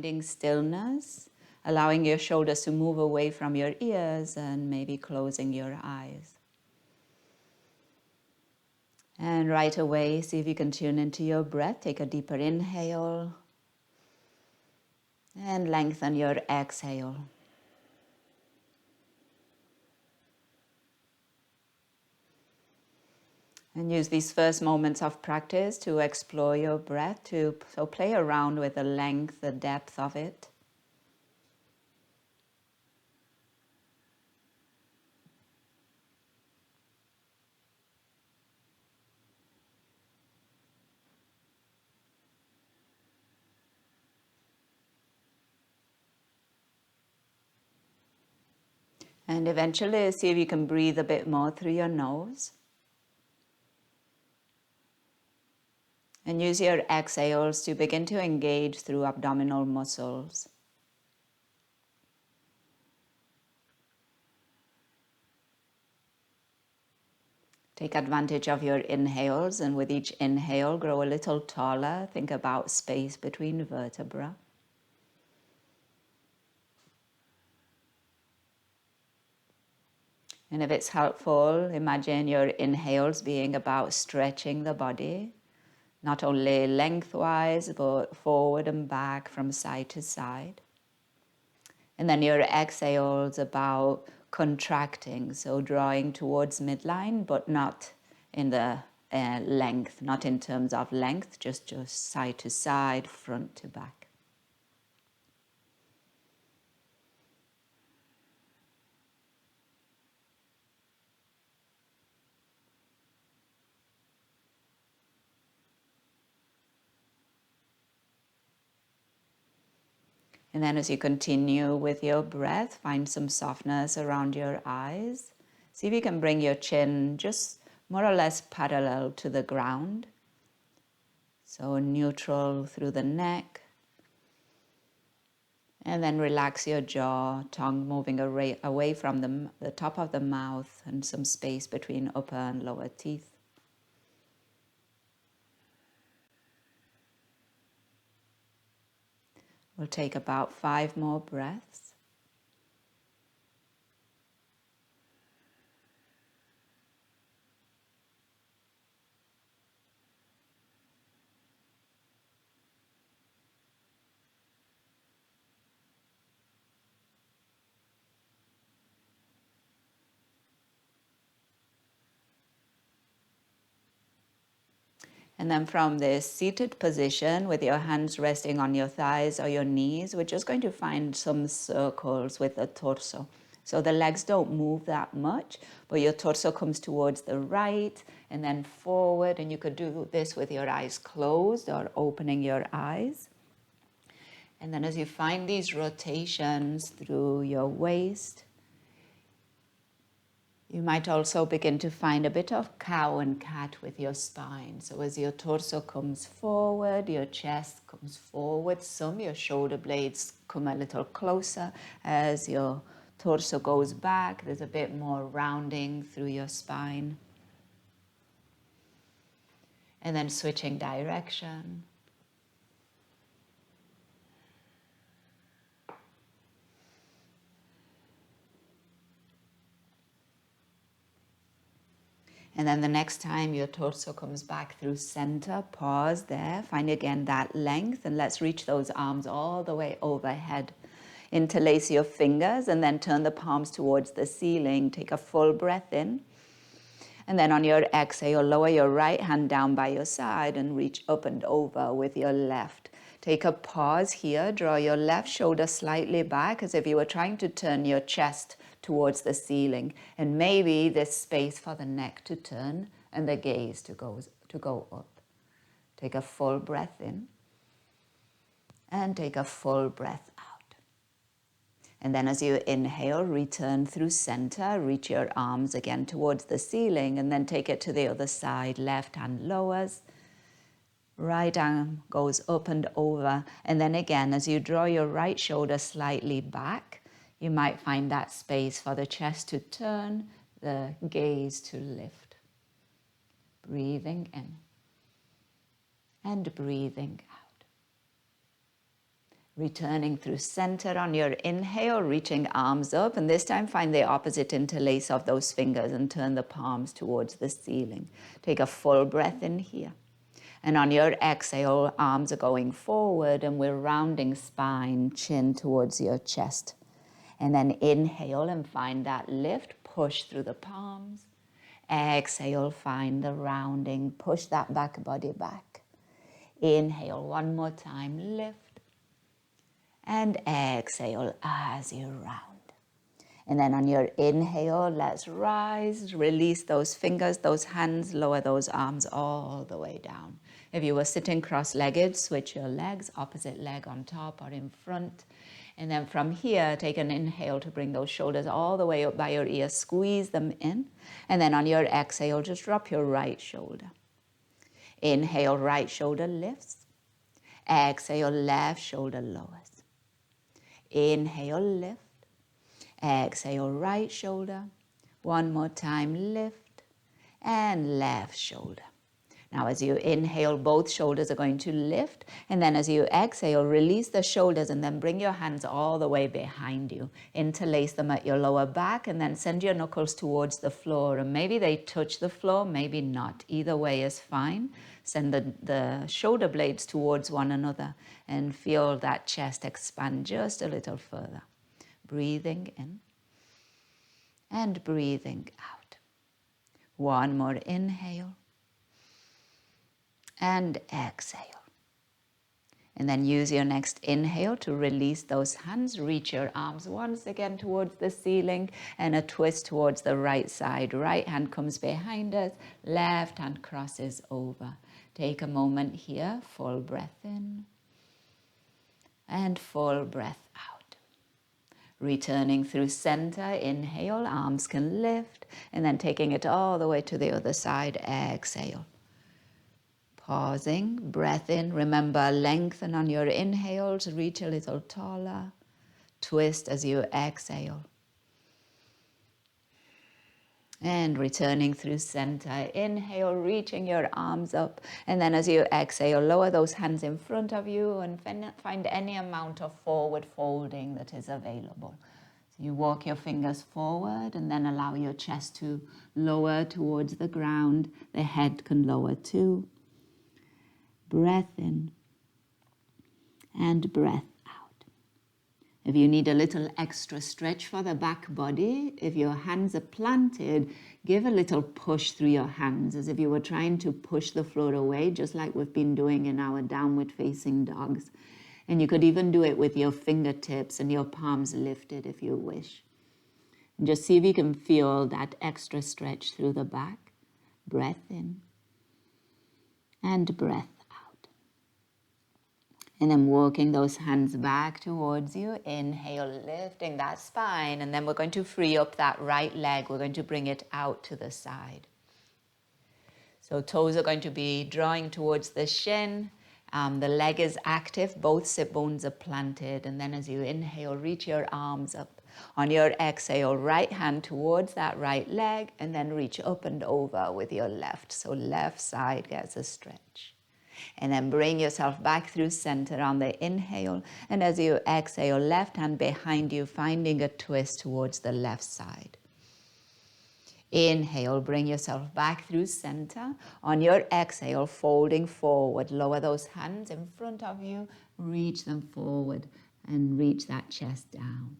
finding stillness, allowing your shoulders to move away from your ears and maybe closing your eyes. And right away, see if you can tune into your breath. Take a deeper inhale and lengthen your exhale. And use these first moments of practice to explore your breath, so play around with the length, the depth of it. And eventually see if you can breathe a bit more through your nose. And use your exhales to begin to engage through abdominal muscles. Take advantage of your inhales, and with each inhale, grow a little taller. Think about space between vertebrae. And if it's helpful, imagine your inhales being about stretching the body, not only lengthwise, but forward and back from side to side. And then your exhales about contracting, so drawing towards midline, but not in the length, not in terms of length, just side to side, front to back. And then as you continue with your breath, find some softness around your eyes. See if you can bring your chin just more or less parallel to the ground. So neutral through the neck. And then relax your jaw, tongue moving away from the top of the mouth and some space between upper and lower teeth. We'll take about 5 more breaths. And then from this seated position, with your hands resting on your thighs or your knees, we're just going to find some circles with the torso. So the legs don't move that much, but your torso comes towards the right and then forward. And you could do this with your eyes closed or opening your eyes. And then as you find these rotations through your waist, you might also begin to find a bit of cow and cat with your spine. So as your torso comes forward, your chest comes forward some, your shoulder blades come a little closer. As your torso goes back, there's a bit more rounding through your spine. And then switching direction. And then the next time your torso comes back through center, pause there, find again that length, and let's reach those arms all the way overhead. Interlace your fingers and then turn the palms towards the ceiling. Take a full breath in. And then on your exhale, lower your right hand down by your side and reach up and over with your left. Take a pause here, draw your left shoulder slightly back as if you were trying to turn your chest towards the ceiling, and maybe there's space for the neck to turn and the gaze to go up. Take a full breath in and take a full breath out. And then as you inhale, return through center, reach your arms again towards the ceiling, and then take it to the other side. Left hand lowers, right arm goes up and over, and then again as you draw your right shoulder slightly back, you might find that space for the chest to turn, the gaze to lift. Breathing in and breathing out. Returning through center on your inhale, reaching arms up, and this time find the opposite interlace of those fingers and turn the palms towards the ceiling. Take a full breath in here. And on your exhale, arms are going forward and we're rounding spine, chin towards your chest. And then inhale and find that lift, push through the palms. Exhale, find the rounding, push that back body back. Inhale one more time, lift. And exhale as you round. And then on your inhale, let's rise, release those fingers, those hands, lower those arms all the way down. If you were sitting cross-legged, switch your legs, opposite leg on top or in front. And then from here, take an inhale to bring those shoulders all the way up by your ears, squeeze them in. And then on your exhale, just drop your right shoulder. Inhale, right shoulder lifts. Exhale, left shoulder lowers. Inhale, lift. Exhale, right shoulder. One more time, lift. And left shoulder. Now as you inhale, both shoulders are going to lift. And then as you exhale, release the shoulders and then bring your hands all the way behind you. Interlace them at your lower back and then send your knuckles towards the floor. And maybe they touch the floor, maybe not. Either way is fine. Send the shoulder blades towards one another and feel that chest expand just a little further. Breathing in and breathing out. One more inhale. And exhale. And then use your next inhale to release those hands. Reach your arms once again towards the ceiling and a twist towards the right side. Right hand comes behind us, left hand crosses over. Take a moment here, full breath in and full breath out. Returning through center, inhale, arms can lift, and then taking it all the way to the other side, exhale. Pausing, breath in, remember lengthen on your inhales, reach a little taller, twist as you exhale. And returning through center, inhale, reaching your arms up, and then as you exhale, lower those hands in front of you and find any amount of forward folding that is available. So you walk your fingers forward and then allow your chest to lower towards the ground, the head can lower too. Breath in and breath out. If you need a little extra stretch for the back body, if your hands are planted, give a little push through your hands as if you were trying to push the floor away, just like we've been doing in our downward facing dogs. And you could even do it with your fingertips and your palms lifted if you wish. And just see if you can feel that extra stretch through the back. Breath in and breath. And then walking those hands back towards you. Inhale, lifting that spine. And then we're going to free up that right leg. We're going to bring it out to the side. So toes are going to be drawing towards the shin. The leg is active. Both sit bones are planted. And then as you inhale, reach your arms up. On your exhale, right hand towards that right leg. And then reach up and over with your left. So left side gets a stretch. And then bring yourself back through center on the inhale. And as you exhale, left hand behind you, finding a twist towards the left side. Inhale, bring yourself back through center. On your exhale, folding forward. Lower those hands in front of you. Reach them forward and reach that chest down.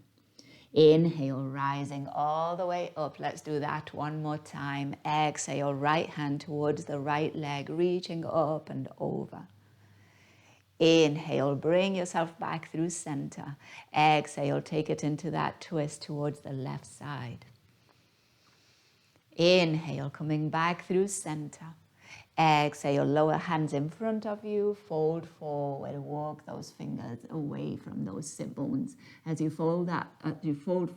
Inhale, rising all the way up. Let's do that one more time. Exhale, right hand towards the right leg, reaching up and over. Inhale, bring yourself back through center. Exhale, take it into that twist towards the left side. Inhale, coming back through center. Exhale, lower hands in front of you, fold forward, walk those fingers away from those sit bones. As you fold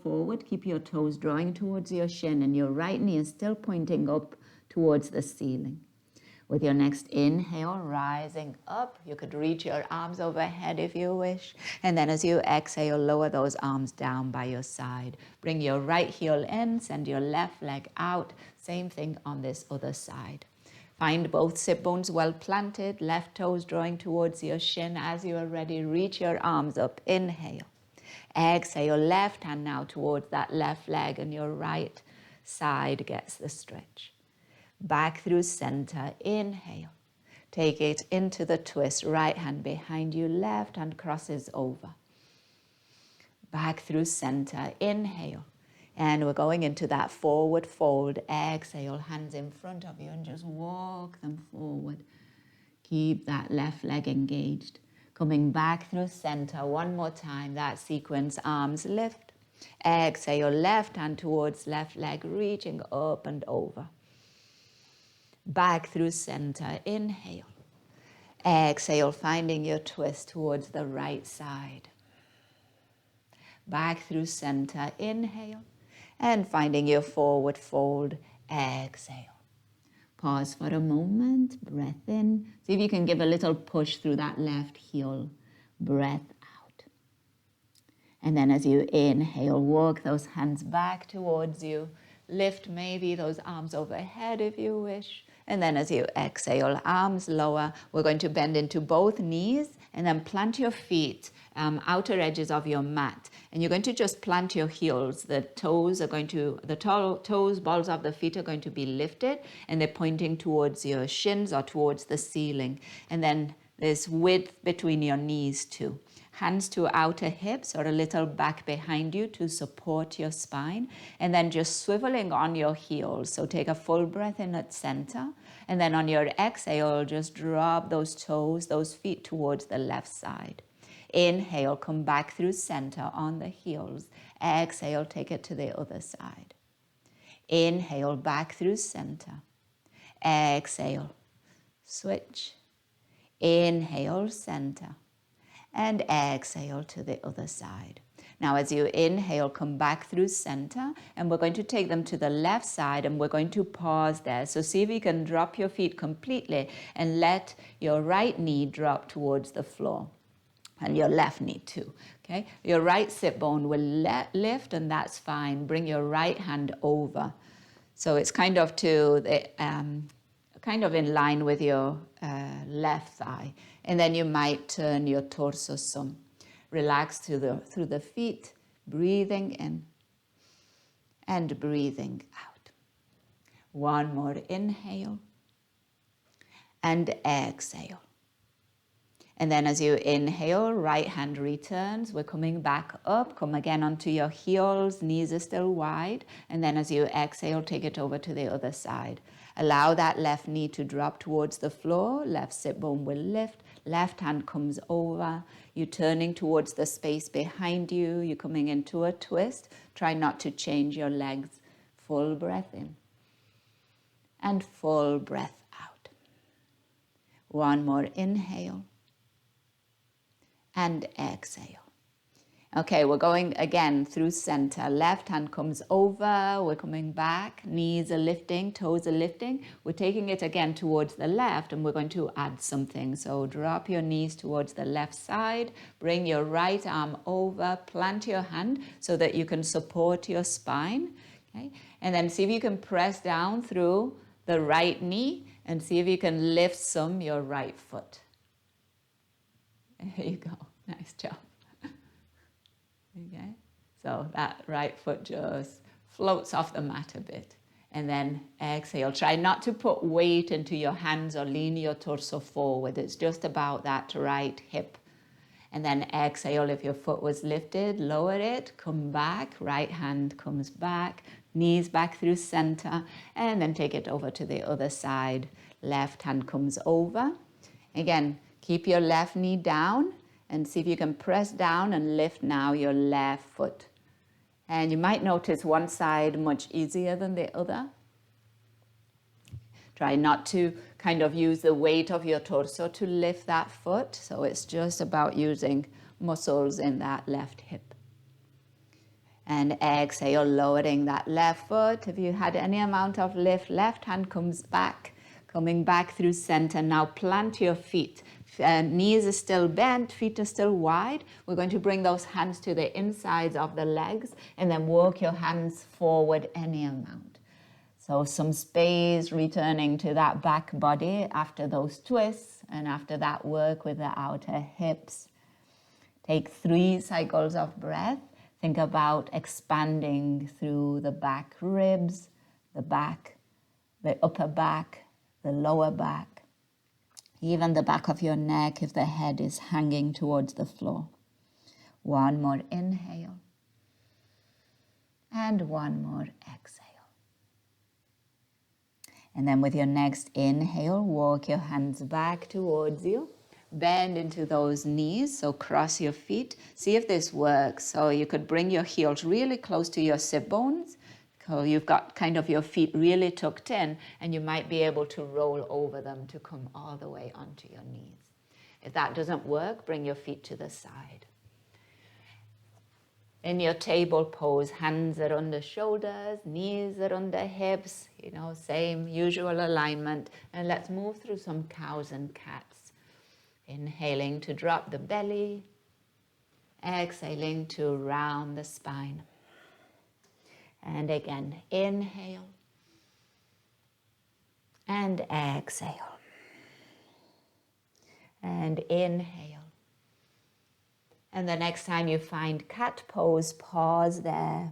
forward, keep your toes drawing towards your shin and your right knee is still pointing up towards the ceiling. With your next inhale, rising up, you could reach your arms overhead if you wish. And then as you exhale, lower those arms down by your side. Bring your right heel in, send your left leg out. Same thing on this other side. Find both sit bones well planted, left toes drawing towards your shin. As you are ready, reach your arms up. Inhale. Exhale, left hand now towards that left leg, and your right side gets the stretch. Back through center. Inhale. Take it into the twist. Right hand behind you, left hand crosses over. Back through center. Inhale. And we're going into that forward fold. Exhale, hands in front of you and just walk them forward. Keep that left leg engaged. Coming back through center. One more time, that sequence. Arms lift. Exhale, left hand towards left leg, reaching up and over. Back through center. Inhale. Exhale, finding your twist towards the right side. Back through center. Inhale. And finding your forward fold. Exhale. Pause for a moment. Breath in. See if you can give a little push through that left heel. Breath out. And then as you inhale, walk those hands back towards you. Lift maybe those arms overhead if you wish. And then as you exhale, arms lower, we're going to bend into both knees and then plant your feet, outer edges of your mat. And you're going to just plant your heels. The toes, balls of the feet are going to be lifted and they're pointing towards your shins or towards the ceiling. And then there's width between your knees too. Hands to outer hips or a little back behind you to support your spine. And then just swiveling on your heels. So take a full breath in at center. And then on your exhale, just drop those toes, those feet towards the left side. Inhale, come back through center on the heels. Exhale, take it to the other side. Inhale, back through center. Exhale, switch. Inhale, center. And exhale to the other side. Now as you inhale, come back through center, and we're going to take them to the left side, and we're going to pause there. So see if you can drop your feet completely and let your right knee drop towards the floor. And your left knee too, okay? Your right sit bone will lift, and that's fine. Bring your right hand over. So it's kind of to the, kind of in line with your left thigh. And then you might turn your torso some. Relax through the feet, breathing in and breathing out. One more inhale and exhale. And then as you inhale, right hand returns. We're coming back up. Come again onto your heels. Knees are still wide. And then as you exhale, take it over to the other side. Allow that left knee to drop towards the floor. Left sit bone will lift. Left hand comes over. You're turning towards the space behind you. You're coming into a twist. Try not to change your legs. Full breath in. And full breath out. One more inhale. And exhale. Okay, we're going again through center. Left hand comes over, we're coming back, knees are lifting, toes are lifting. We're taking it again towards the left, and we're going to add something. So drop your knees towards the left side, bring your right arm over, plant your hand so that you can support your spine. Okay? And then see if you can press down through the right knee and see if you can lift some your right foot. There you go. Nice job. Okay. So that right foot just floats off the mat a bit. And then exhale. Try not to put weight into your hands or lean your torso forward. It's just about that right hip. And then exhale. If your foot was lifted, lower it. Come back. Right hand comes back. Knees back through center. And then take it over to the other side. Left hand comes over. Again, keep your left knee down and see if you can press down and lift now your left foot. And you might notice one side much easier than the other. Try not to kind of use the weight of your torso to lift that foot. So it's just about using muscles in that left hip. And exhale, lowering that left foot. If you had any amount of lift, left hand comes back. Coming back through center. Now plant your feet. Knees are still bent, feet are still wide. We're going to bring those hands to the insides of the legs and then work your hands forward any amount. So some space, returning to that back body after those twists and after that work with the outer hips. Take 3 cycles of breath. Think about expanding through the back ribs, the back, the upper back, the lower back, even the back of your neck if the head is hanging towards the floor. 1 more inhale and 1 more exhale. And then with your next inhale, walk your hands back towards you. Bend into those knees, so cross your feet. See if this works. So you could bring your heels really close to your sit bones. So you've got kind of your feet really tucked in, and you might be able to roll over them to come all the way onto your knees. If that doesn't work, bring your feet to the side. In your table pose, hands are under shoulders, knees are under hips, same usual alignment. And let's move through some cows and cats. Inhaling to drop the belly, exhaling to round the spine. And again, inhale and exhale. And inhale. And the next time you find cat pose, pause there.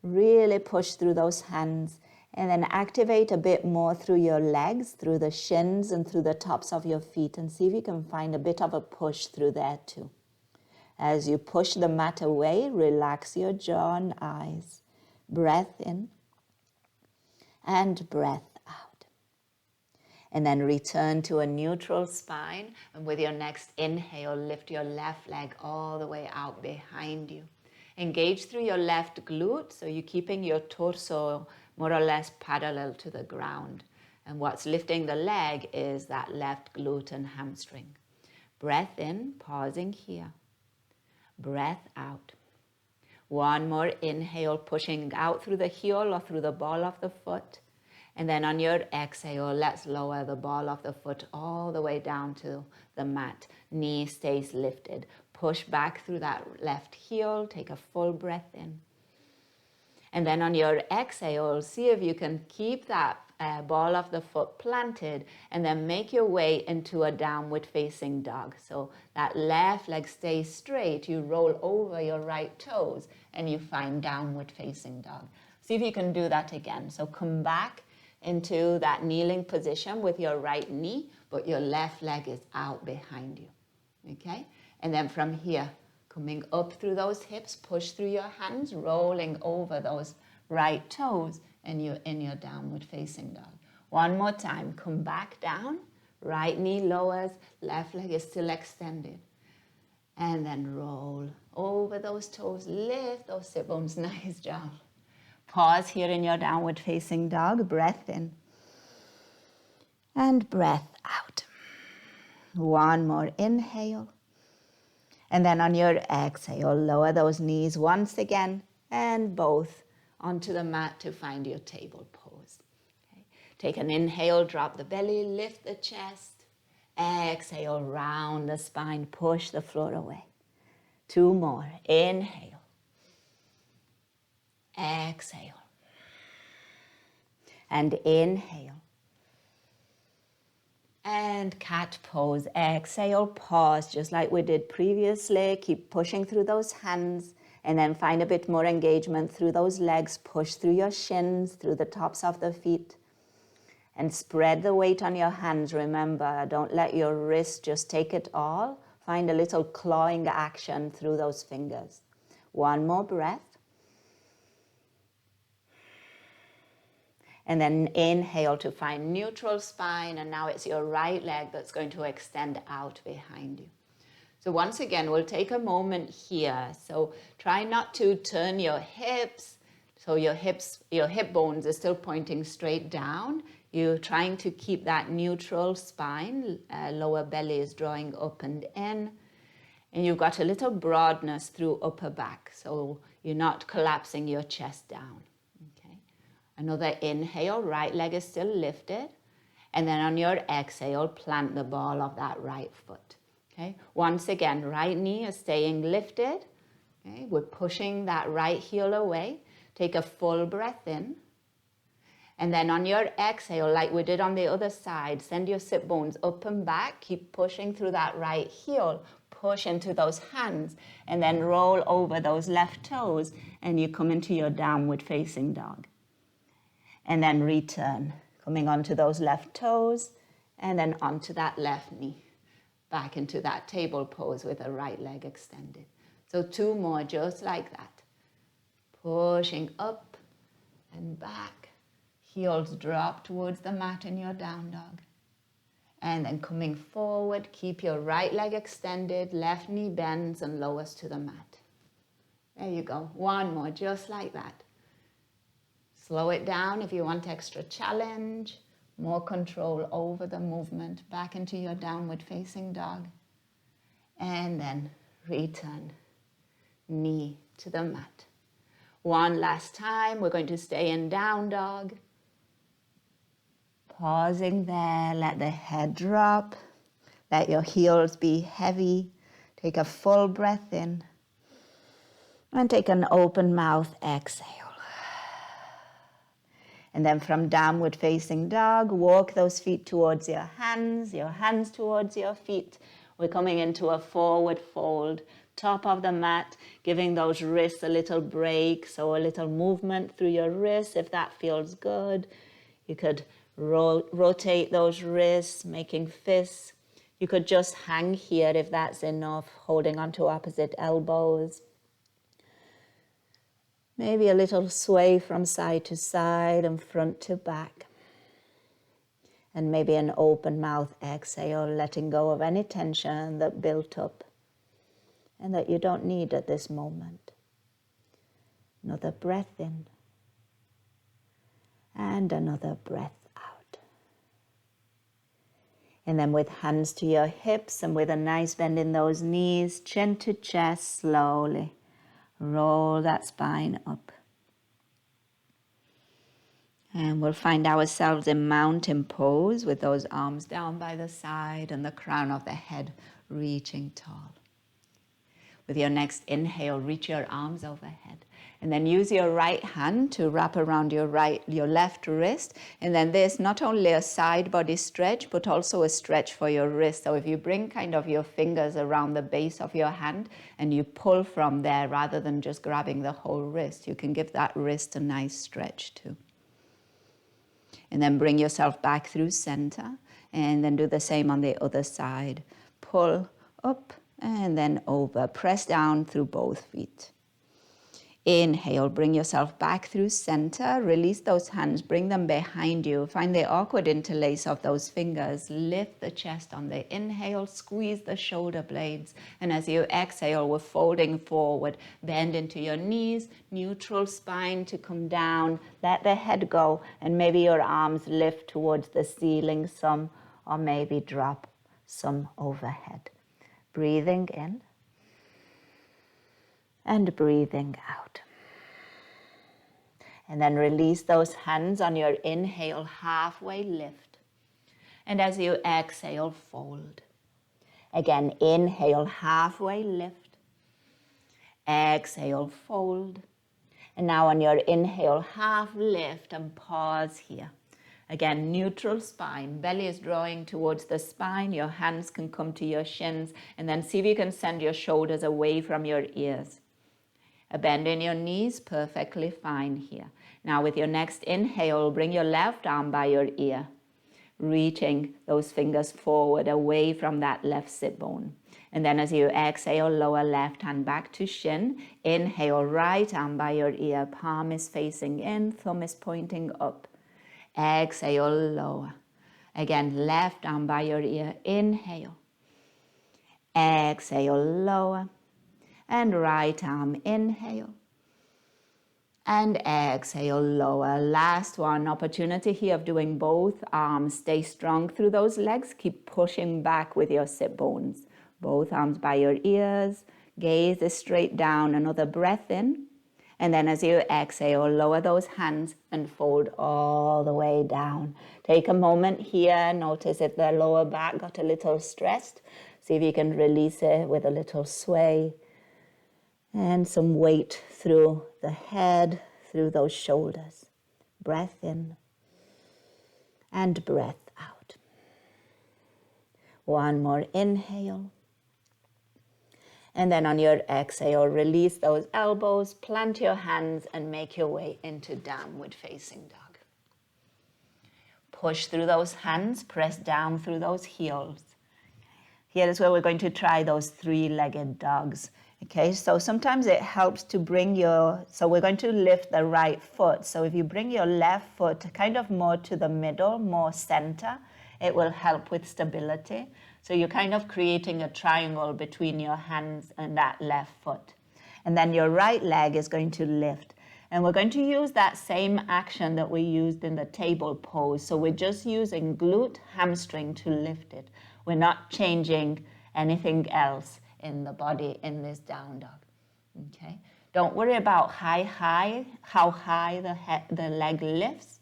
Really push through those hands and then activate a bit more through your legs, through the shins and through the tops of your feet, and see if you can find a bit of a push through there too. As you push the mat away, relax your jaw and eyes. Breath in and breath out. And then return to a neutral spine, and with your next inhale, lift your left leg all the way out behind you. Engage through your left glute, so you're keeping your torso more or less parallel to the ground. And what's lifting the leg is that left glute and hamstring. Breath in, pausing here. Breath out. 1 more inhale, pushing out through the heel or through the ball of the foot. And then on your exhale, let's lower the ball of the foot all the way down to the mat. Knee stays lifted. Push back through that left heel. Take a full breath in. And then on your exhale, see if you can keep that ball of the foot planted and then make your way into a downward facing dog. So that left leg stays straight. You roll over your right toes and you find downward facing dog. See if you can do that again. So come back into that kneeling position with your right knee, but your left leg is out behind you. Okay? And then from here, coming up through those hips, push through your hands, rolling over those right toes, and you're in your downward facing dog. 1 more time, come back down, right knee lowers, left leg is still extended. And then roll over those toes, lift those sit bones, nice job. Pause here in your downward facing dog, breath in and breath out. 1 more inhale. And then on your exhale, lower those knees once again and both onto the mat to find your table pose. Okay. Take an inhale, drop the belly, lift the chest. Exhale, round the spine, push the floor away. 2 more. Inhale. Exhale. And inhale. And cat pose. Exhale, pause, just like we did previously. Keep pushing through those hands and then find a bit more engagement through those legs. Push through your shins, through the tops of the feet. And spread the weight on your hands. Remember, don't let your wrist just take it all. Find a little clawing action through those fingers. 1 more breath. And then inhale to find neutral spine, and now it's your right leg that's going to extend out behind you. So once again, we'll take a moment here. So try not to turn your hips. So your hip bones are still pointing straight down. You're trying to keep that neutral spine. Lower belly is drawing up and in. And you've got a little broadness through upper back. So you're not collapsing your chest down. Another inhale, right leg is still lifted. And then on your exhale, plant the ball of that right foot. Okay. Once again, right knee is staying lifted. Okay. We're pushing that right heel away. Take a full breath in. And then on your exhale, like we did on the other side, send your sit bones up and back. Keep pushing through that right heel. Push into those hands. And then roll over those left toes. And you come into your downward facing dog. And then return. Coming onto those left toes. And then onto that left knee. Back into that table pose with the right leg extended. So 2 more just like that. Pushing up and back. Heels drop towards the mat in your down dog. And then coming forward, keep your right leg extended, left knee bends and lowers to the mat. There you go. 1 more, just like that. Slow it down if you want extra challenge, more control over the movement, back into your downward facing dog. And then return, knee to the mat. 1 last time, we're going to stay in down dog. Pausing there, let the head drop, let your heels be heavy. Take a full breath in and take an open mouth exhale. And then from downward facing dog, walk those feet towards your hands towards your feet. We're coming into a forward fold, top of the mat, giving those wrists a little break, so a little movement through your wrists if that feels good. You could rotate those wrists, making fists. You could just hang here if that's enough, holding onto opposite elbows. Maybe a little sway from side to side and front to back. And maybe an open mouth exhale, letting go of any tension that built up and that you don't need at this moment. Another breath in and another breath out. And then with hands to your hips and with a nice bend in those knees, chin to chest, slowly roll that spine up. And we'll find ourselves in mountain pose with those arms down by the side and the crown of the head reaching tall. With your next inhale, reach your arms overhead. And then use your right hand to wrap around your left wrist. And then there's not only a side body stretch, but also a stretch for your wrist. So if you bring kind of your fingers around the base of your hand and you pull from there rather than just grabbing the whole wrist, you can give that wrist a nice stretch too. And then bring yourself back through center and then do the same on the other side. Pull up and then over. Press down through both feet. Inhale, bring yourself back through center. Release those hands, bring them behind you. Find the awkward interlace of those fingers. Lift the chest on the inhale, squeeze the shoulder blades. And as you exhale, we're folding forward. Bend into your knees, neutral spine to come down. Let the head go, and maybe your arms lift towards the ceiling some, or maybe drop some overhead. Breathing in and breathing out. And then release those hands on your inhale, halfway lift. And as you exhale, fold. Again, inhale, halfway lift. Exhale, fold. And now on your inhale, half lift and pause here. Again, neutral spine. Belly is drawing towards the spine. Your hands can come to your shins. And then see if you can send your shoulders away from your ears. A bend in your knees, perfectly fine here. Now with your next inhale, bring your left arm by your ear, reaching those fingers forward away from that left sit bone. And then as you exhale, lower left hand back to shin. Inhale, right arm by your ear, palm is facing in, thumb is pointing up. Exhale, lower. Again, left arm by your ear, inhale. Exhale, lower. And right arm, inhale. And exhale, lower. Last one, opportunity here of doing both arms. Stay strong through those legs. Keep pushing back with your sit bones. Both arms by your ears. Gaze is straight down. Another breath in. And then as you exhale, lower those hands and fold all the way down. Take a moment here. Notice if the lower back got a little stressed. See if you can release it with a little sway. And some weight through the head, through those shoulders. Breath in and breath out. One more inhale. And then on your exhale, release those elbows, plant your hands, and make your way into downward facing dog. Push through those hands, press down through those heels. Here is where we're going to try those three-legged dogs. Okay, so sometimes it helps to bring so we're going to lift the right foot. So if you bring your left foot kind of more to the middle, more center, it will help with stability. So you're kind of creating a triangle between your hands and that left foot. And then your right leg is going to lift. And we're going to use that same action that we used in the table pose. So we're just using glute, hamstring to lift it. We're not changing anything else in the body in this down dog. Okay? Don't worry about how high the leg lifts.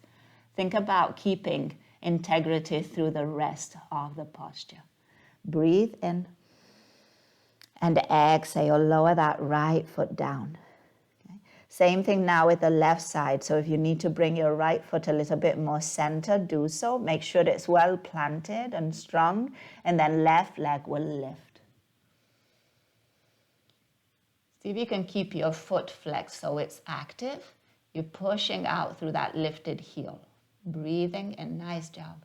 Think about keeping integrity through the rest of the posture. Breathe in and exhale, lower that right foot down. Okay? Same thing now with the left side. So if you need to bring your right foot a little bit more center, do so. Make sure it's well planted and strong, and then left leg will lift. See if you can keep your foot flexed so it's active. You're pushing out through that lifted heel. Breathing in, nice job.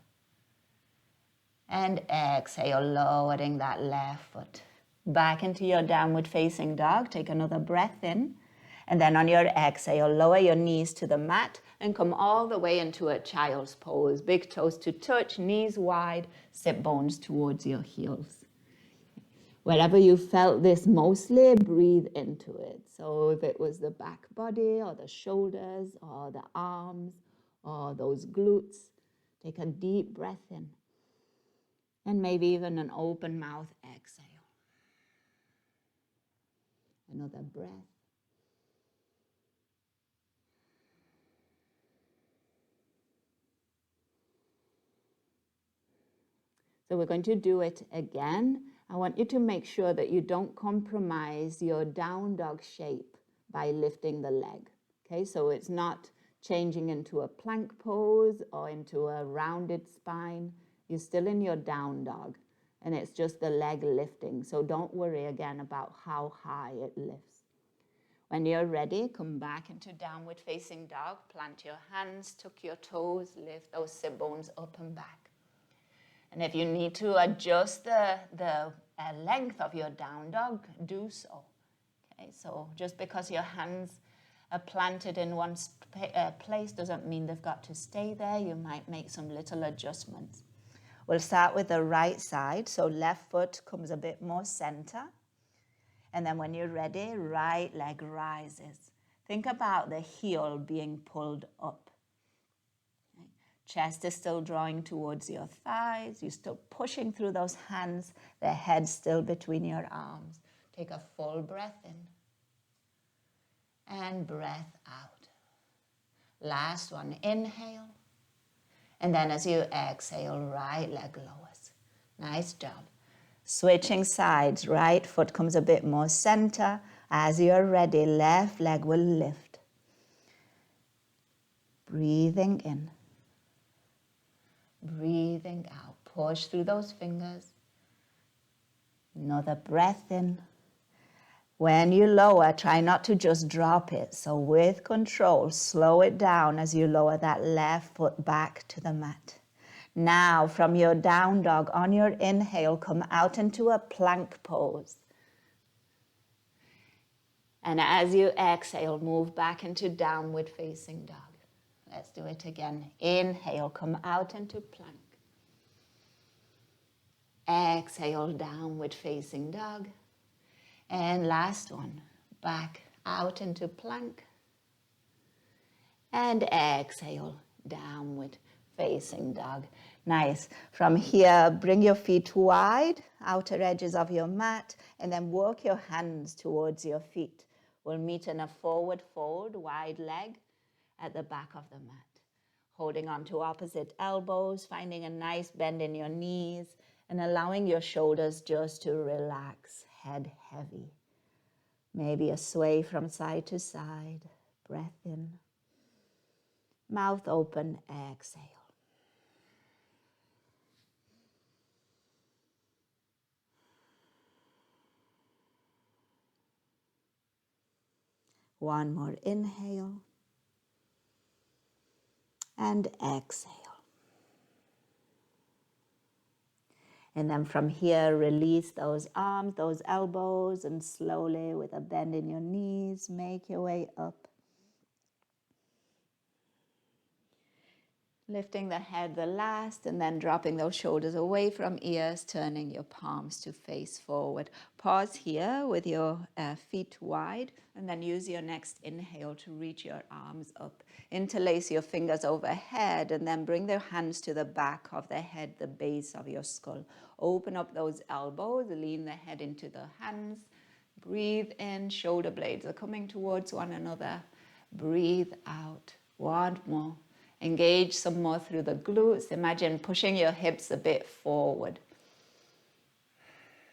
And exhale, lowering that left foot. Back into your downward facing dog. Take another breath in. And then on your exhale, lower your knees to the mat and come all the way into a child's pose. Big toes to touch, knees wide, sit bones towards your heels. Wherever you felt this mostly, breathe into it. So if it was the back body or the shoulders or the arms or those glutes, take a deep breath in. And maybe even an open mouth exhale. Another breath. So we're going to do it again. I want you to make sure that you don't compromise your down dog shape by lifting the leg. Okay, so it's not changing into a plank pose or into a rounded spine. You're still in your down dog, and it's just the leg lifting. So don't worry again about how high it lifts. When you're ready, come back into downward facing dog. Plant your hands, tuck your toes, lift those sit bones up and back. And if you need to adjust the length of your down dog, do so. Okay, so just because your hands are planted in one place doesn't mean they've got to stay there. You might make some little adjustments. We'll start with the right side. So left foot comes a bit more center. And then when you're ready, right leg rises. Think about the heel being pulled up. Chest is still drawing towards your thighs. You're still pushing through those hands. The head still between your arms. Take a full breath in. And breath out. Last one, inhale. And then as you exhale, right leg lowers. Nice job. Switching sides, right foot comes a bit more center. As you're ready, left leg will lift. Breathing in. Breathing out. Push through those fingers. Another breath in. When you lower, try not to just drop it. So with control, slow it down as you lower that left foot back to the mat. Now, from your down dog, on your inhale, come out into a plank pose. And as you exhale, move back into downward facing dog. Let's do it again. Inhale, come out into plank. Exhale, downward facing dog. And last one, back out into plank. And exhale, downward facing dog. Nice. From here, bring your feet wide, outer edges of your mat, and then work your hands towards your feet. We'll meet in a forward fold, wide leg at the back of the mat. Holding on to opposite elbows, finding a nice bend in your knees, and allowing your shoulders just to relax, head heavy. Maybe a sway from side to side. Breath in. Mouth open, exhale. One more inhale. And exhale. And then from here, release those arms, those elbows, and slowly, with a bend in your knees, make your way up. Lifting the head the last, and then dropping those shoulders away from ears, turning your palms to face forward. Pause here with your feet wide, and then use your next inhale to reach your arms up. Interlace your fingers overhead, and then bring their hands to the back of the head, the base of your skull. Open up those elbows, lean the head into the hands. Breathe in, shoulder blades are coming towards one another. Breathe out. One more. Engage some more through the glutes. Imagine pushing your hips a bit forward.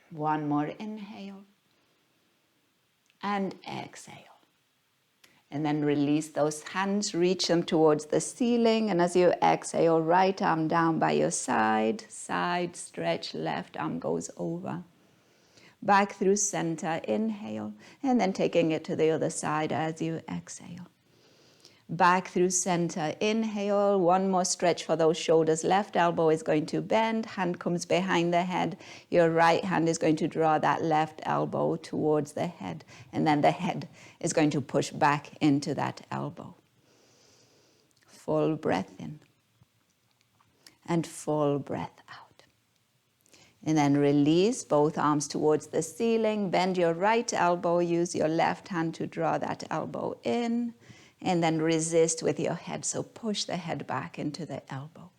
One more inhale. And exhale. And then release those hands, reach them towards the ceiling. And as you exhale, right arm down by your side, side stretch, left arm goes over. Back through center, inhale, and then taking it to the other side as you exhale. Back through center, inhale, one more stretch for those shoulders. Left elbow is going to bend, hand comes behind the head. Your right hand is going to draw that left elbow towards the head, and then the head is going to push back into that elbow. Full breath in, and full breath out. And then release both arms towards the ceiling, bend your right elbow, use your left hand to draw that elbow in. And then resist with your head, so push the head back into the elbow.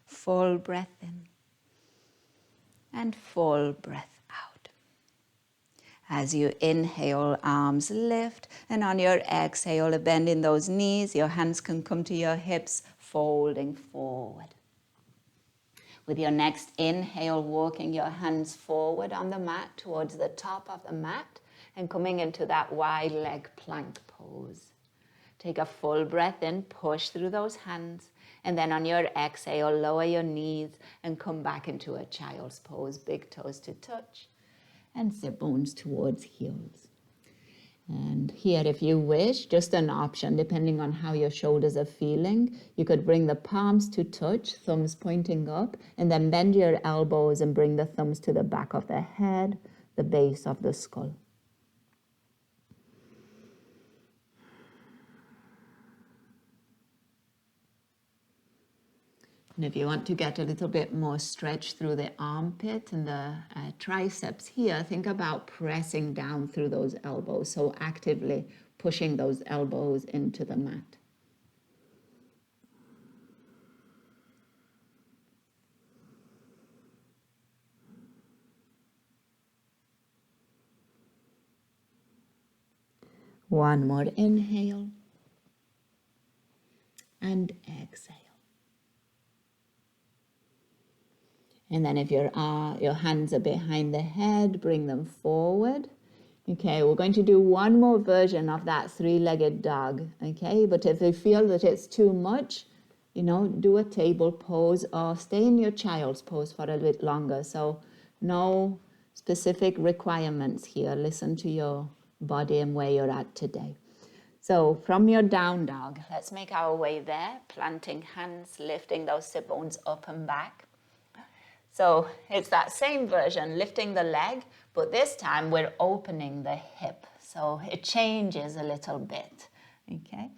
Full breath in and full breath out. As you inhale, arms lift, and on your exhale, a bend in those knees. Your hands can come to your hips, folding forward. With your next inhale, walking your hands forward on the mat towards the top of the mat and coming into that wide leg plank pose. Take a full breath in, push through those hands, and then on your exhale, lower your knees and come back into a child's pose, big toes to touch, and sit bones towards heels. And here, if you wish, just an option, depending on how your shoulders are feeling, you could bring the palms to touch, thumbs pointing up, and then bend your elbows and bring the thumbs to the back of the head, the base of the skull. And if you want to get a little bit more stretch through the armpit and the triceps here, think about pressing down through those elbows, so actively pushing those elbows into the mat. One more inhale and exhale. And then if your hands are behind the head, bring them forward. Okay, we're going to do one more version of that three-legged dog, okay? But if you feel that it's too much, do a table pose or stay in your child's pose for a bit longer. So no specific requirements here. Listen to your body and where you're at today. So from your down dog, let's make our way there, planting hands, lifting those sit bones up and back. So it's that same version, lifting the leg, but this time we're opening the hip. So it changes a little bit, okay?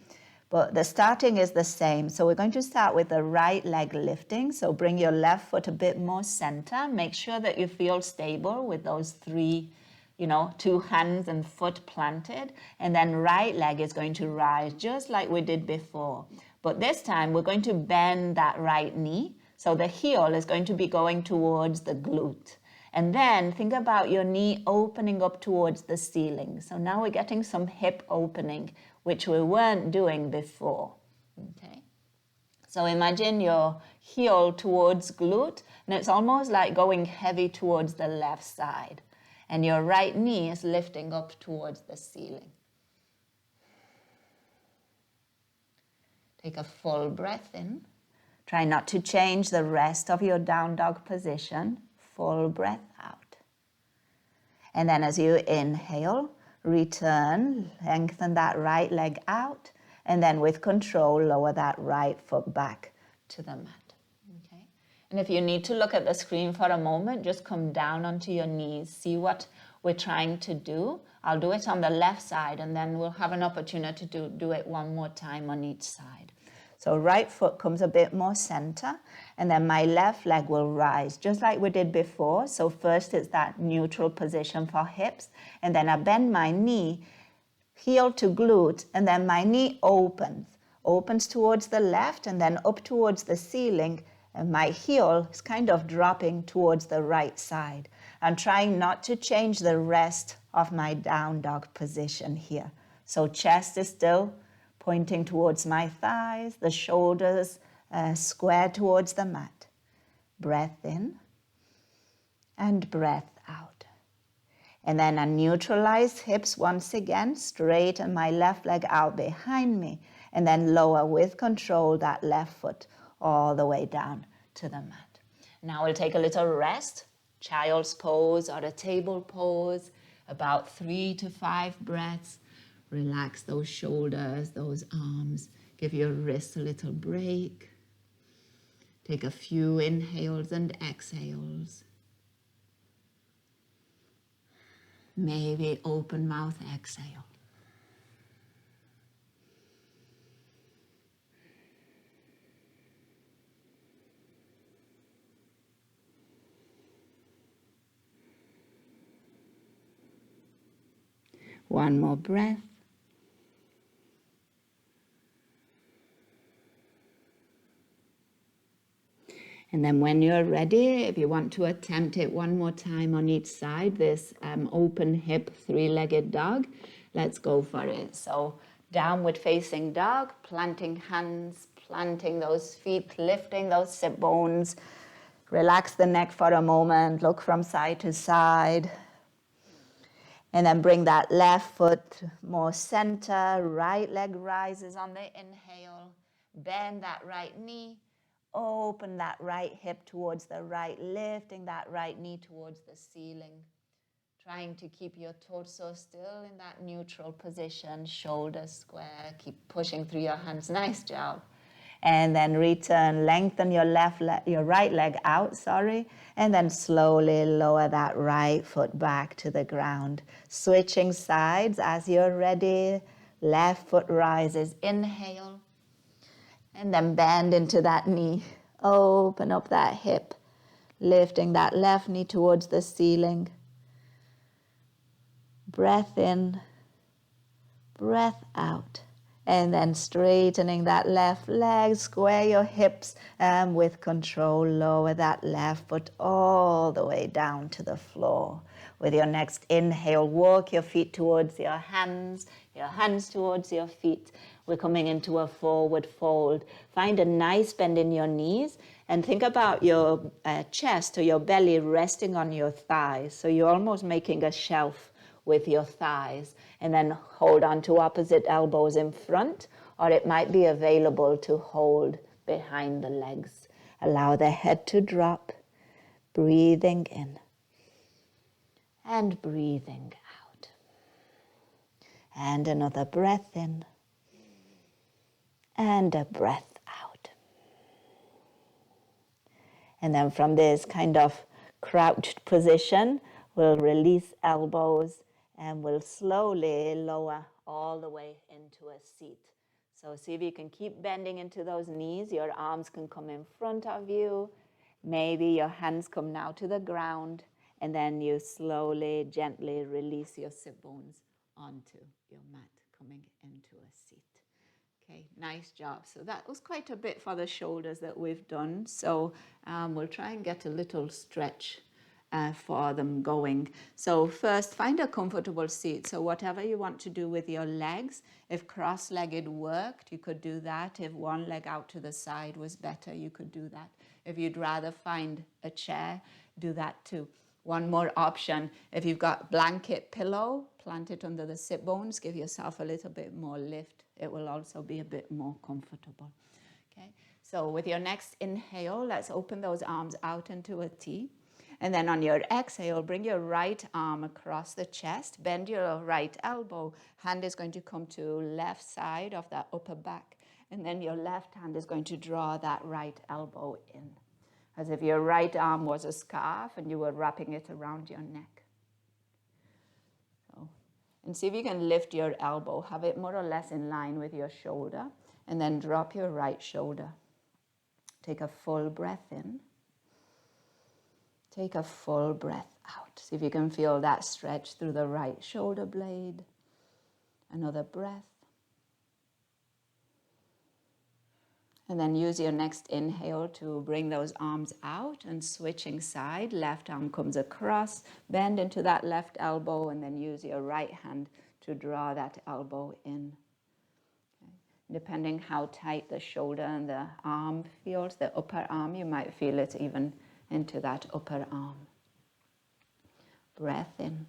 But the starting is the same. So we're going to start with the right leg lifting. So bring your left foot a bit more center. Make sure that you feel stable with those three, 2 hands and foot planted. And then right leg is going to rise just like we did before. But this time we're going to bend that right knee. So the heel is going to be going towards the glute. And then think about your knee opening up towards the ceiling. So now we're getting some hip opening, which we weren't doing before. Okay. So imagine your heel towards glute, and it's almost like going heavy towards the left side. And your right knee is lifting up towards the ceiling. Take a full breath in. Try not to change the rest of your down dog position. Full breath out. And then as you inhale, Return, lengthen that right leg out, and then with control, lower that right foot back to the mat. Okay. And if you need to look at the screen for a moment, just come down onto your knees. See what we're trying to do. I'll do it on the left side, and then we'll have an opportunity to do it one more time on each side. So right foot comes a bit more center, and then my left leg will rise, just like we did before. So first it's that neutral position for hips, and then I bend my knee, heel to glute, and then my knee opens towards the left and then up towards the ceiling, and my heel is kind of dropping towards the right side. I'm trying not to change the rest of my down dog position here. So chest is still pointing towards my thighs, the shoulders square towards the mat. Breath in and breath out. And then I neutralize hips once again, straighten my left leg out behind me, and then lower with control that left foot all the way down to the mat. Now we'll take a little rest, child's pose or a table pose, about 3 to 5 breaths. Relax those shoulders, those arms. Give your wrists a little break. Take a few inhales and exhales. Maybe open mouth exhale. One more breath. And then when you're ready, if you want to attempt it one more time on each side, this open hip three-legged dog, let's go for it. So downward facing dog, planting hands, planting those feet, lifting those sit bones. Relax the neck for a moment, look from side to side. And then bring that left foot more center, right leg rises on the inhale. Bend that right knee. Open that right hip towards the right, lifting that right knee towards the ceiling. Trying to keep your torso still in that neutral position, shoulders square, keep pushing through your hands, nice job. And then return, lengthen your your right leg out, and then slowly lower that right foot back to the ground. Switching sides as you're ready, left foot rises, inhale. And then bend into that knee. Open up that hip. Lifting that left knee towards the ceiling. Breath in. Breath out. And then straightening that left leg. Square your hips. And with control, lower that left foot all the way down to the floor. With your next inhale, walk your feet towards your hands towards your feet. We're coming into a forward fold. Find a nice bend in your knees and think about your chest or your belly resting on your thighs. So you're almost making a shelf with your thighs. And then hold on to opposite elbows in front, or it might be available to hold behind the legs. Allow the head to drop, breathing in and breathing out. And another breath in. And a breath out. And then from this kind of crouched position, we'll release elbows and we'll slowly lower all the way into a seat. So see if you can keep bending into those knees. Your arms can come in front of you. Maybe your hands come now to the ground, and then you slowly, gently release your sit bones onto your mat, coming into a seat. Okay, nice job. So that was quite a bit for the shoulders that we've done. So we'll try and get a little stretch for them going. So first, find a comfortable seat. So whatever you want to do with your legs, if cross-legged worked, you could do that. If one leg out to the side was better, you could do that. If you'd rather find a chair, do that too. One more option, if you've got blanket pillow, plant it under the sit bones, give yourself a little bit more lift. It will also be a bit more comfortable. Okay, so with your next inhale, let's open those arms out into a T. And then on your exhale, bring your right arm across the chest, bend your right elbow. Hand is going to come to left side of that upper back. And then your left hand is going to draw that right elbow in, as if your right arm was a scarf and you were wrapping it around your neck. So, and see if you can lift your elbow, have it more or less in line with your shoulder, and then drop your right shoulder. Take a full breath in. Take a full breath out. See if you can feel that stretch through the right shoulder blade. Another breath. And then use your next inhale to bring those arms out and switching side. Left arm comes across, bend into that left elbow, and then use your right hand to draw that elbow in. Okay. Depending how tight the shoulder and the arm feels, the upper arm, you might feel it even into that upper arm. Breath in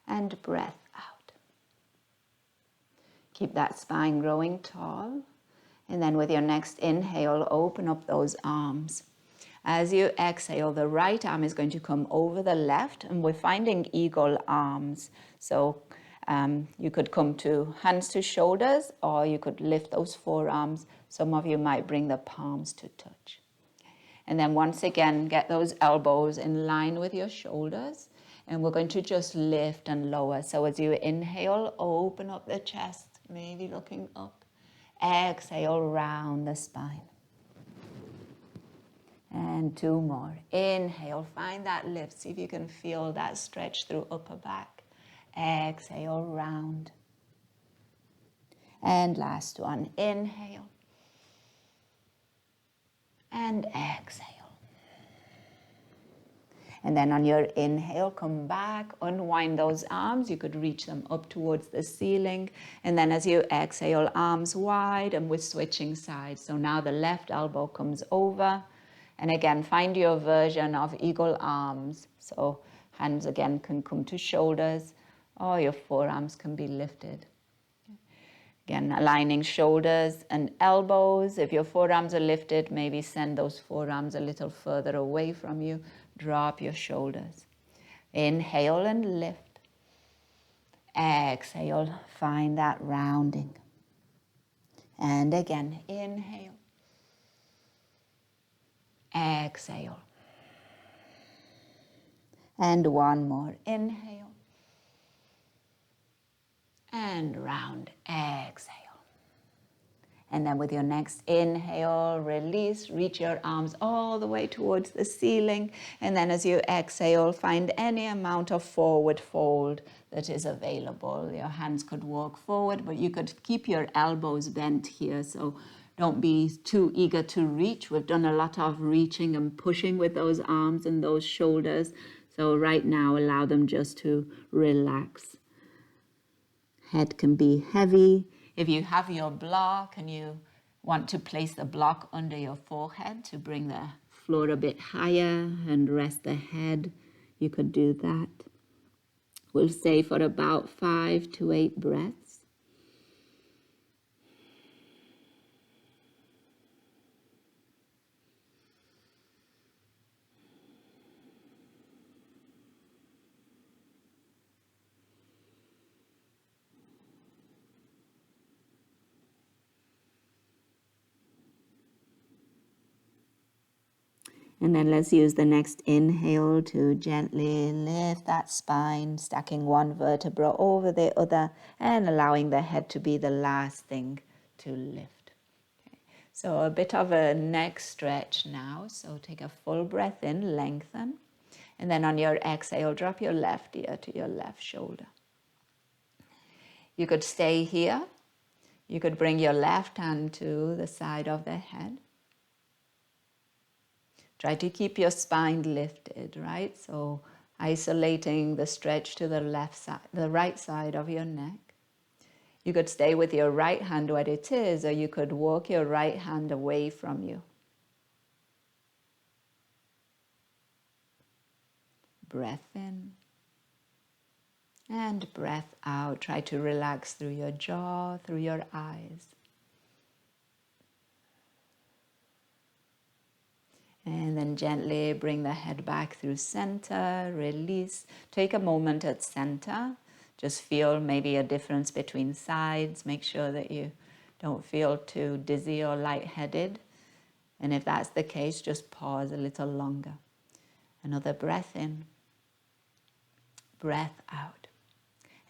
and breath out. Keep that spine growing tall. And then with your next inhale, open up those arms. As you exhale, the right arm is going to come over the left, and we're finding eagle arms. So you could come to hands to shoulders, or you could lift those forearms. Some of you might bring the palms to touch. And then once again, get those elbows in line with your shoulders. And we're going to just lift and lower. So as you inhale, open up the chest, maybe looking up. Exhale, round the spine. And two more. Inhale, find that lift. See if you can feel that stretch through upper back. Exhale, round. And last one. Inhale. And exhale. And then on your inhale, come back, unwind those arms. You could reach them up towards the ceiling. And then as you exhale, arms wide, and we're switching sides. So now the left elbow comes over. And again, find your version of eagle arms. So hands again can come to shoulders, or your forearms can be lifted. Again, aligning shoulders and elbows. If your forearms are lifted, maybe send those forearms a little further away from you. Drop your shoulders. Inhale and lift. Exhale, find that rounding. And again, inhale. Exhale. And one more. Inhale. And round. Exhale. And then with your next inhale, release, reach your arms all the way towards the ceiling. And then as you exhale, find any amount of forward fold that is available. Your hands could walk forward, but you could keep your elbows bent here. So don't be too eager to reach. We've done a lot of reaching and pushing with those arms and those shoulders. So right now, allow them just to relax. Head can be heavy. If you have your block and you want to place the block under your forehead to bring the floor a bit higher and rest the head, you could do that. We'll stay for about 5 to 8 breaths. And then let's use the next inhale to gently lift that spine, stacking one vertebra over the other and allowing the head to be the last thing to lift. Okay. So a bit of a neck stretch now. So take a full breath in, lengthen. And then on your exhale, drop your left ear to your left shoulder. You could stay here. You could bring your left hand to the side of the head. Try to keep your spine lifted, right? So isolating the stretch to the left side, the right side of your neck. You could stay with your right hand where it is, or you could walk your right hand away from you. Breath in and breath out. Try to relax through your jaw, through your eyes. And then gently bring the head back through center, release. Take a moment at center. Just feel maybe a difference between sides. Make sure that you don't feel too dizzy or lightheaded. And if that's the case, just pause a little longer. Another breath in, breath out.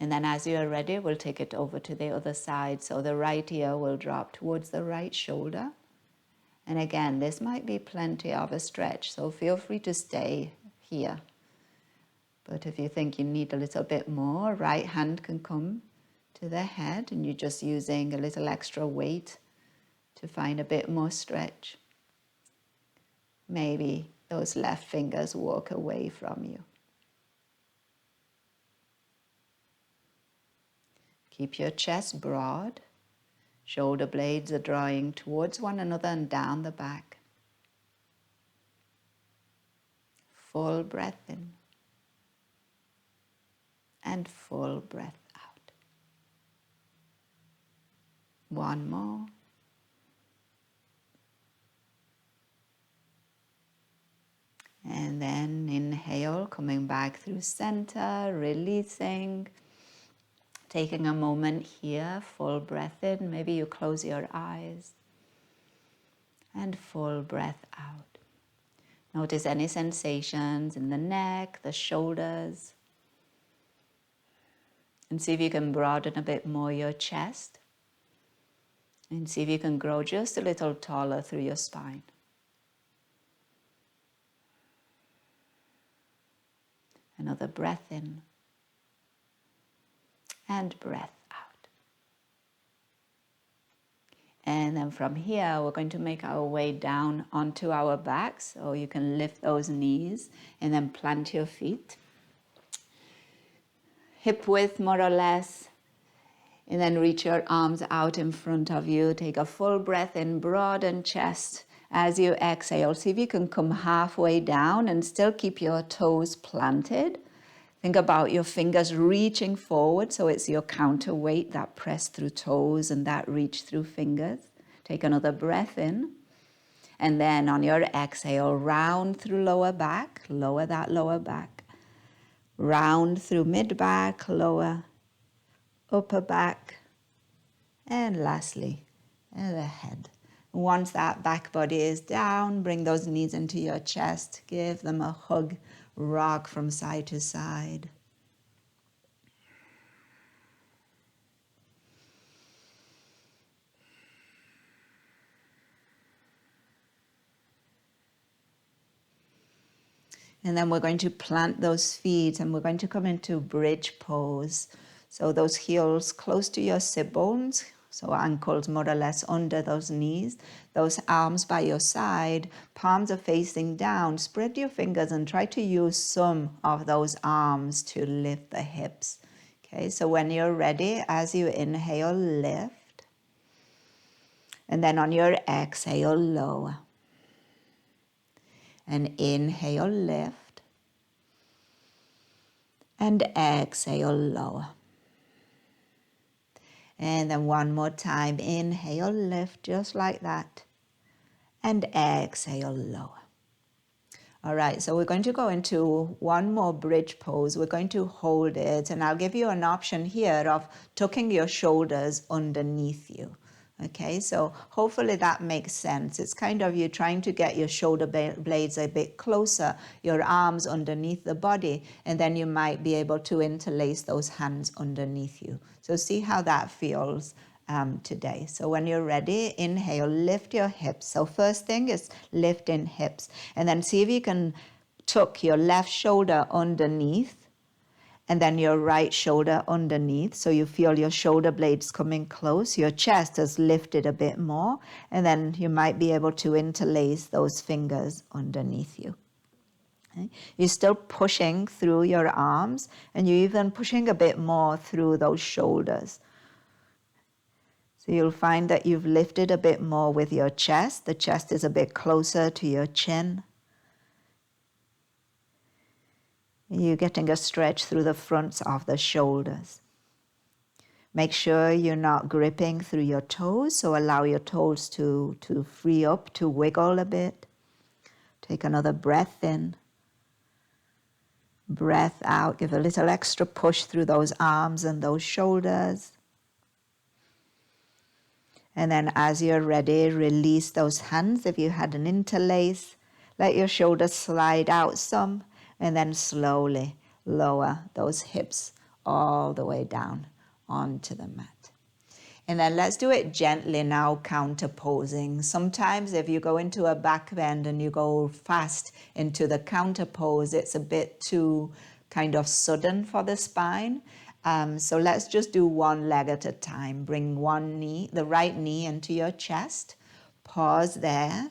And then as you're ready, we'll take it over to the other side. So the right ear will drop towards the right shoulder. And again, this might be plenty of a stretch, so feel free to stay here. But if you think you need a little bit more, right hand can come to the head and you're just using a little extra weight to find a bit more stretch. Maybe those left fingers walk away from you. Keep your chest broad. Shoulder blades are drawing towards one another and down the back. Full breath in. And full breath out. One more. And then inhale, coming back through center, releasing. Taking a moment here, full breath in. Maybe you close your eyes. And full breath out. Notice any sensations in the neck, the shoulders. And see if you can broaden a bit more your chest. And see if you can grow just a little taller through your spine. Another breath in. And breath out. And then from here, we're going to make our way down onto our backs. So you can lift those knees and then plant your feet. Hip width more or less. And then reach your arms out in front of you. Take a full breath in, broaden chest. As you exhale, see if you can come halfway down and still keep your toes planted. Think about your fingers reaching forward, so it's your counterweight, that press through toes and that reach through fingers. Take another breath in. And then on your exhale, round through lower back, lower that lower back. Round through mid-back, lower, upper back, and lastly, the head. Once that back body is down, bring those knees into your chest, give them a hug, rock from side to side. And then we're going to plant those feet and we're going to come into bridge pose. So those heels close to your sit bones, so ankles more or less under those knees. Those arms by your side, palms are facing down. Spread your fingers and try to use some of those arms to lift the hips. Okay, so when you're ready, as you inhale, lift. And then on your exhale, lower. And inhale, lift. And exhale, lower. And then one more time, inhale, lift, just like that. And exhale, lower. All right, so we're going to go into one more bridge pose. We're going to hold it, and I'll give you an option here of tucking your shoulders underneath you. Okay, so hopefully that makes sense. It's kind of you trying to get your shoulder blades a bit closer, your arms underneath the body, and then you might be able to interlace those hands underneath you. So see how that feels today. So when you're ready, inhale, lift your hips. So first thing is lifting hips, and then see if you can tuck your left shoulder underneath and then your right shoulder underneath, so you feel your shoulder blades coming close. Your chest is lifted a bit more, and then you might be able to interlace those fingers underneath you. Okay? You're still pushing through your arms, and you're even pushing a bit more through those shoulders. So you'll find that you've lifted a bit more with your chest. The chest is a bit closer to your chin. You're getting a stretch through the fronts of the shoulders. Make sure you're not gripping through your toes, so allow your toes to free up, to wiggle a bit. Take another breath in, breath out. Give a little extra push through those arms and those shoulders. And then as you're ready, release those hands. If you had an interlace, let your shoulders slide out some, and then slowly lower those hips all the way down onto the mat. And then let's do it gently now, counter posing. Sometimes if you go into a back bend and you go fast into the counter pose, it's a bit too kind of sudden for the spine. So let's just do one leg at a time. Bring one knee, the right knee into your chest. Pause there.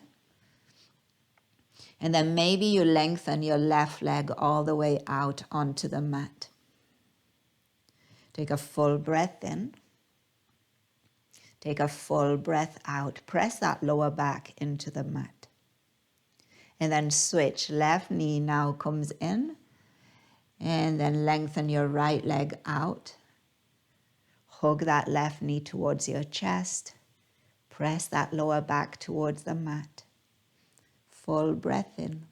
And then maybe you lengthen your left leg all the way out onto the mat. Take a full breath in. Take a full breath out. Press that lower back into the mat. And then switch. Left knee now comes in. And then lengthen your right leg out. Hug that left knee towards your chest. Press that lower back towards the mat. Full breath in.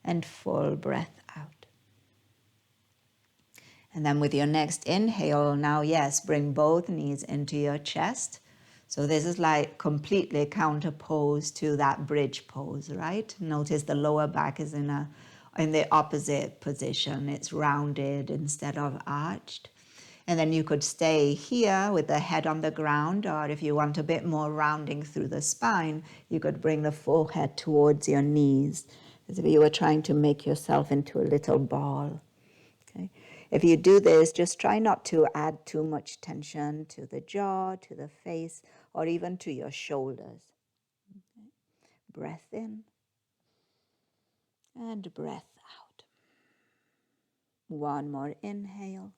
And full breath out. And then with your next inhale, now yes, bring both knees into your chest. So this is like completely counter pose to that bridge pose, right? Notice the lower back is in the opposite position. It's rounded instead of arched. And then you could stay here with the head on the ground, or if you want a bit more rounding through the spine, you could bring the forehead towards your knees, as if you were trying to make yourself into a little ball. Okay. If you do this, just try not to add too much tension to the jaw, to the face, or even to your shoulders. Okay. Breath in and breath out. One more inhale.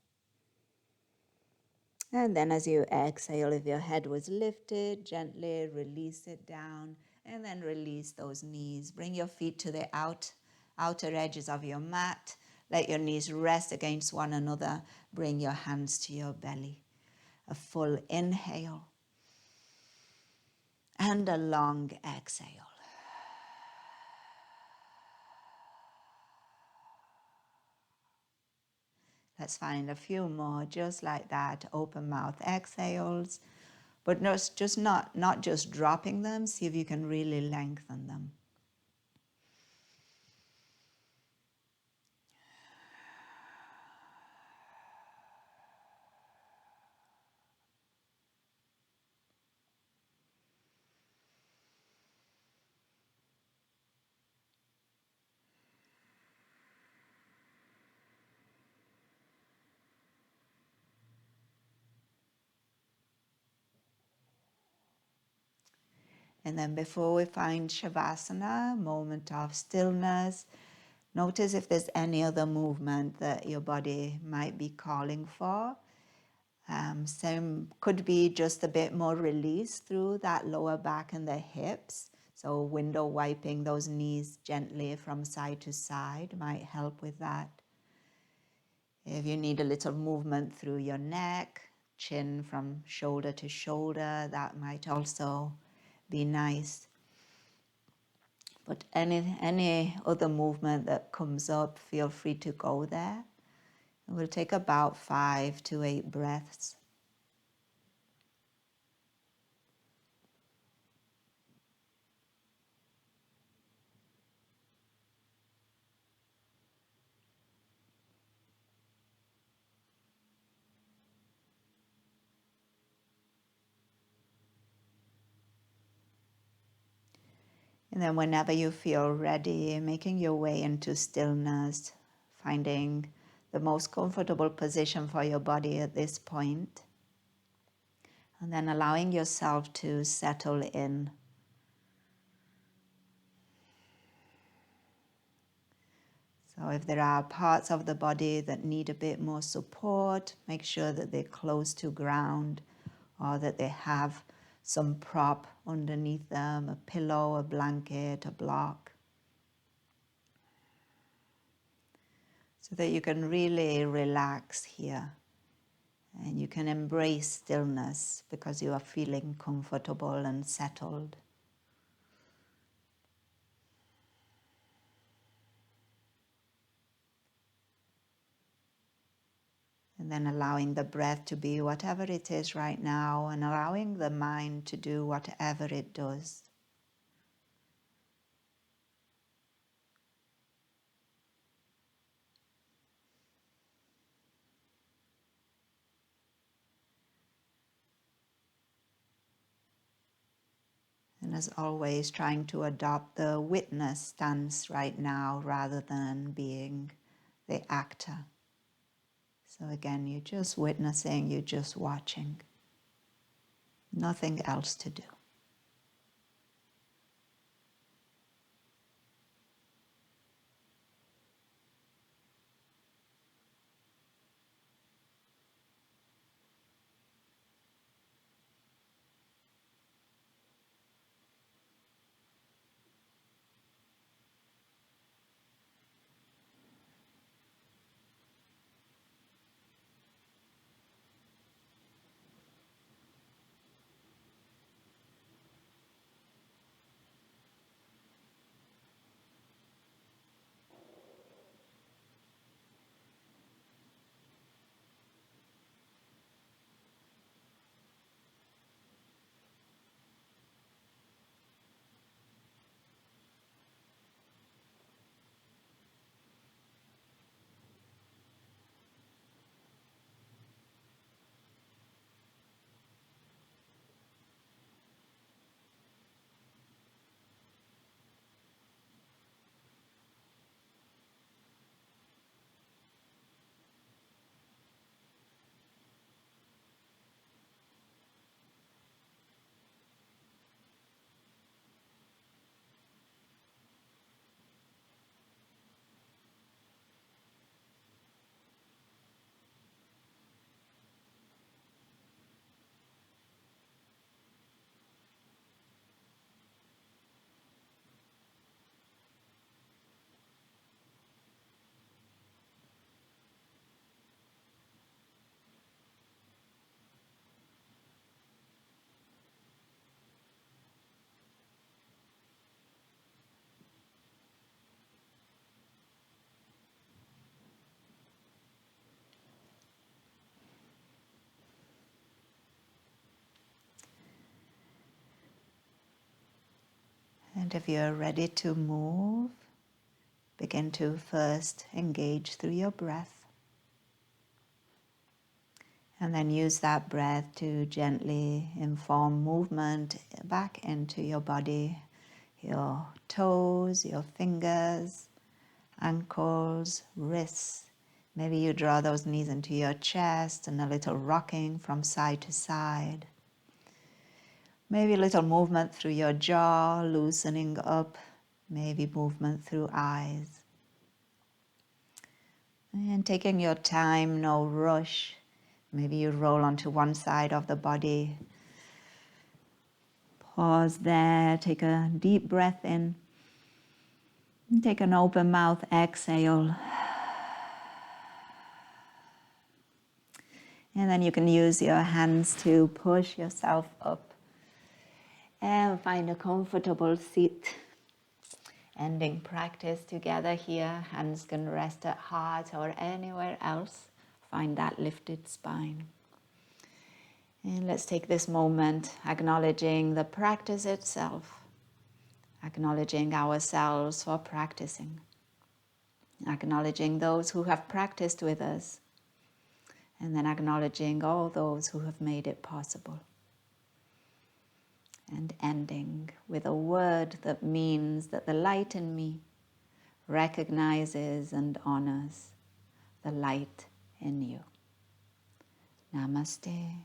And then as you exhale, if your head was lifted, gently release it down, and then release those knees. Bring your feet to the outer edges of your mat. Let your knees rest against one another. Bring your hands to your belly. A full inhale and a long exhale. Let's find a few more just like that. Open mouth exhales, but not just dropping them. See if you can really lengthen them. And then before we find Shavasana, moment of stillness, notice if there's any other movement that your body might be calling for. Some could be just a bit more release through that lower back and the hips. So window wiping those knees gently from side to side might help with that. If you need a little movement through your neck, chin from shoulder to shoulder, that might also be nice. But any other movement that comes up, feel free to go there. It will take about 5 to 8 breaths. And then whenever you feel ready, making your way into stillness, finding the most comfortable position for your body at this point, and then allowing yourself to settle in. So if there are parts of the body that need a bit more support, make sure that they're close to ground or that they have some prop underneath them, a pillow, a blanket, a block, so that you can really relax here and you can embrace stillness because you are feeling comfortable and settled. And then allowing the breath to be whatever it is right now, and allowing the mind to do whatever it does. And as always, trying to adopt the witness stance right now rather than being the actor. So again, you're just witnessing, you're just watching. Nothing else to do. And if you're ready to move, begin to first engage through your breath. And then use that breath to gently inform movement back into your body, your toes, your fingers, ankles, wrists. Maybe you draw those knees into your chest and a little rocking from side to side. Maybe a little movement through your jaw, loosening up. Maybe movement through eyes. And taking your time, no rush. Maybe you roll onto one side of the body. Pause there, take a deep breath in. And take an open mouth exhale. And then you can use your hands to push yourself up. And find a comfortable seat. Ending practice together here. Hands can rest at heart or anywhere else. Find that lifted spine. And let's take this moment acknowledging the practice itself. Acknowledging ourselves for practicing. Acknowledging those who have practiced with us. And then acknowledging all those who have made it possible. And ending with a word that means that the light in me recognizes and honors the light in you. Namaste.